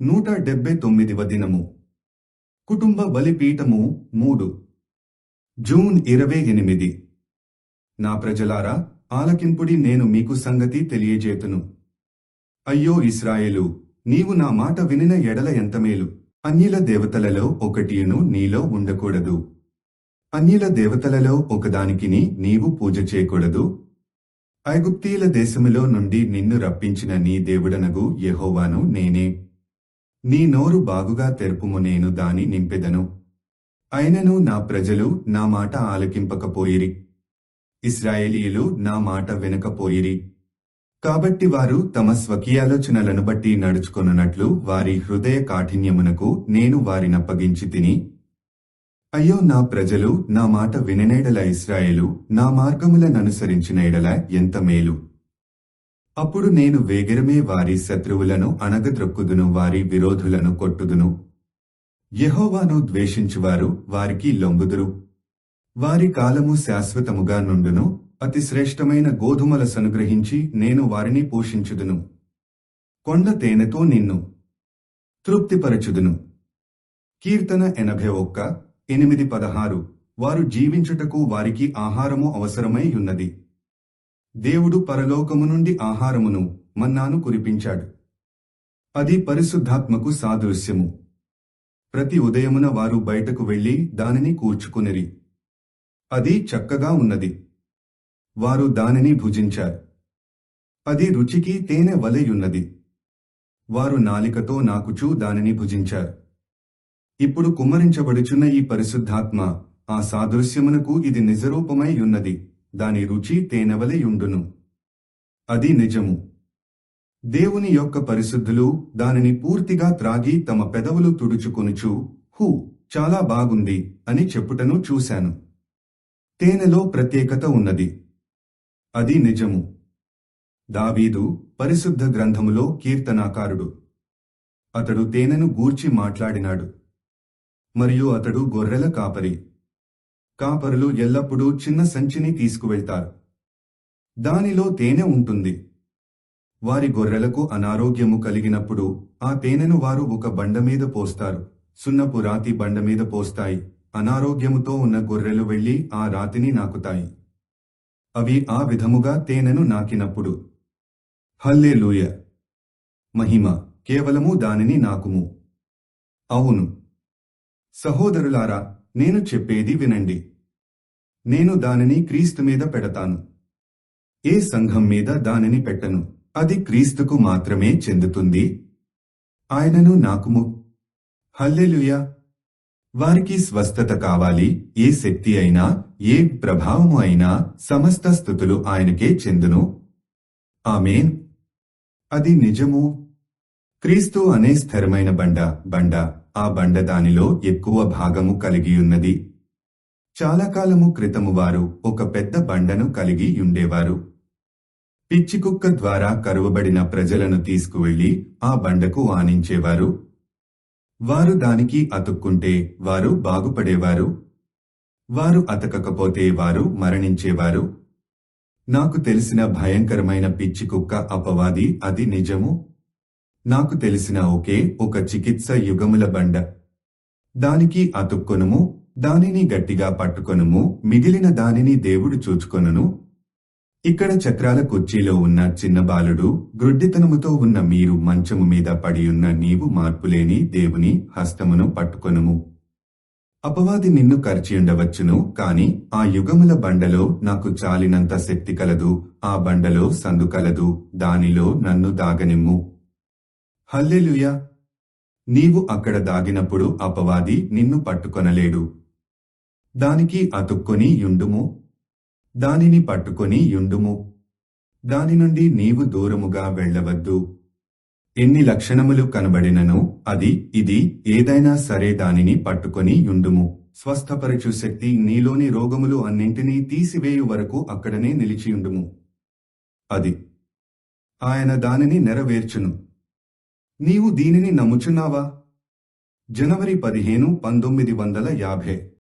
179వ దినము. కుటుంబ బలిపీఠము 3 జూన్ 28. నా ప్రజలారా, ఆలకింపుడి, నేను మీకు సంగతి తెలియజేతును. అయ్యో ఇశ్రాయేలు, నీవు నా మాట వినిన ఎడల ఎంతమేలు. అన్యుల దేవతలలో ఒకటియును నీలో ఉండకూడదు. అన్యుల దేవతలలో ఒకదానికిని నీవు పూజ చేయకూడదు. ఐగుప్తీయుల దేశములో నుండి నిన్ను రప్పించిన నీ దేవుడనగు యెహోవాను నేనే. నీ నోరు బాగుగా తెరుపుము, నేను దాని నింపెదను. అయినను నా ప్రజలు నా మాట ఆలకింపకపోయిరి. ఇశ్రాయేలీయులు నా మాట వినకపోయిరి. కాబట్టి వారు తమ స్వకీయాలోచనలను బట్టి నడుచుకొనున్నట్లు వారి హృదయ కాఠిన్యమునకు నేను వారినప్పగించి తిని. అయ్యో నా ప్రజలు నా మాట విననేడల, ఇశ్రాయేలు నా మార్గములననుసరించిన ఎడల ఎంత మేలు. అప్పుడు నేను వేగిరమే వారి శత్రువులను అణగద్రొక్కుదును, వారి విరోధులను కొట్టుదును. యెహోవాను ద్వేషించువారు వారికి లొంగుదురు. వారి కాలము శాశ్వతముగా నుండును. అతి శ్రేష్టమైన గోధుమల సనుగ్రహించి నేను వారిని పోషించుదును. కొండ తేనెతో నిన్ను తృప్తిపరచుదును. కీర్తన 81:8-16. వారు జీవించుటకు వారికి ఆహారము అవసరమై ఉన్నది. దేవుడు పరలోకము నుండి ఆహారమును, మన్నాను కురిపించాడు. అది పరిశుద్ధాత్మకు సాదృశ్యము. ప్రతి ఉదయమున వారు బయటకు వెళ్లి దానిని కూర్చుకునిరి. అది చక్కగా ఉన్నది. వారు దానిని భుజించారు. అది రుచికి తేనె వలెయున్నది. వారు నాలికతో నాకుచూ దానిని భుజించారు. ఇప్పుడు కుమ్మరించబడుచున్న ఈ పరిశుద్ధాత్మ ఆ సాదృశ్యమునకు ఇది నిజరూపమై ఉన్నది. దాని రుచి తేనెవలెయుండును. అది నిజము. దేవుని యొక్క పరిశుద్ధులు దానిని పూర్తిగా త్రాగి తమ పెదవులు తుడుచుకొనుచు, హూ, చాలా బాగుంది అని చెప్పుటను చూశాను. తేనెలో ప్రత్యేకత ఉన్నది. అది నిజము. దావీదు పరిశుద్ధ గ్రంథములో కీర్తనాకారుడు. అతడు తేనెను గూర్చి మాట్లాడినాడు. మరియు అతడు గొర్రెల కాపరి. కాపరులు ఎల్లప్పుడూ చిన్న సంచిని తీసుకువెళ్తారు. దానిలో తేనె ఉంటుంది. వారి గొర్రెలకు అనారోగ్యము కలిగినప్పుడు ఆ తేనెను వారు ఒక బండమీద పోస్తారు. సున్నపు రాతి బండమీద పోస్తాయి. అనారోగ్యముతో ఉన్న గొర్రెలు వెళ్లి ఆ రాతిని నాకుతాయి. అవి ఆ విధముగా తేనెను నాకినప్పుడు, హల్లెలూయ, మహిమ కేవలము దానిని నాకుము. అవును సహోదరులారా, నేను చెప్పేది వినండి. నేను దానిని క్రీస్తు మీద పెడతాను. ఏ సంఘం మీద దానిని పెట్టను. అది క్రీస్తుకు మాత్రమే చెందుతుంది. ఆయనను నాకుము. హల్లెలూయా. వారికి స్వస్థత కావాలి. ఏ శక్తి అయినా, ఏ ప్రభావము అయినా, సమస్త స్తుతులు ఆయనకే చెందును. ఆమేన్. అది నిజము. క్రీస్తు అనే స్థిరమైన బండ. ఆ బండ దానిలో ఎక్కువ భాగము కలిగియున్నది. చాలా కాలము క్రితము వారు ఒక పెద్ద బండను కలిగి ఉండేవారు. పిచ్చికుక్క ద్వారా కరువబడిన ప్రజలను తీసుకువెళ్లి ఆ బండకు ఆనించేవారు. వారు దానికి అతుక్కుంటే వారు బాగుపడేవారు. వారు అతకకపోతే వారు మరణించేవారు. నాకు తెలిసిన భయంకరమైన పిచ్చికుక్క అపవాది. అది నిజము. నాకు తెలిసిన ఒకే ఒక చికిత్స యుగముల బండ. దానికి అతుక్కొనుము, దానిని గట్టిగా పట్టుకొనుము, మిగిలిన దానిని దేవుడు చూచుకొనును. ఇక్కడ చక్రాల కుర్చీలో ఉన్న చిన్న బాలుడు, గ్రుడ్డితనముతో ఉన్న మీరు, మంచము మీద పడియున్న నీవు, మార్పులేని దేవుని హస్తమును పట్టుకొనుము. అపవాది నిన్ను కరిచియుండవచ్చును, కాని ఆ యుగముల బండలో నాకు చాలినంత శక్తి కలదు. ఆ బండలో సందు కలదు, దానిలో నన్ను దాగనిమ్ము. హల్లెలూయా. నీవు అక్కడ దాగినప్పుడు అపవాది నిన్ను పట్టుకొనలేడు. దానికి అతుక్కొని యుండుము. దానిని పట్టుకొని యుండుము. దాని నుండి నీవు దూరముగా వెళ్ళవద్దు. ఎన్ని లక్షణములు కనబడినను ఇది ఏదైనా సరే దానిని పట్టుకొని యుండుము. స్వస్థపరచు శక్తి నీలోని రోగములు అన్నింటినీ తీసివేయు వరకు అక్కడనే నిలిచియుండుము. అది ఆయన దానిని నెరవేర్చును. నీవు దీనిని నమ్ముచున్నావా? జనవరి 15, 1950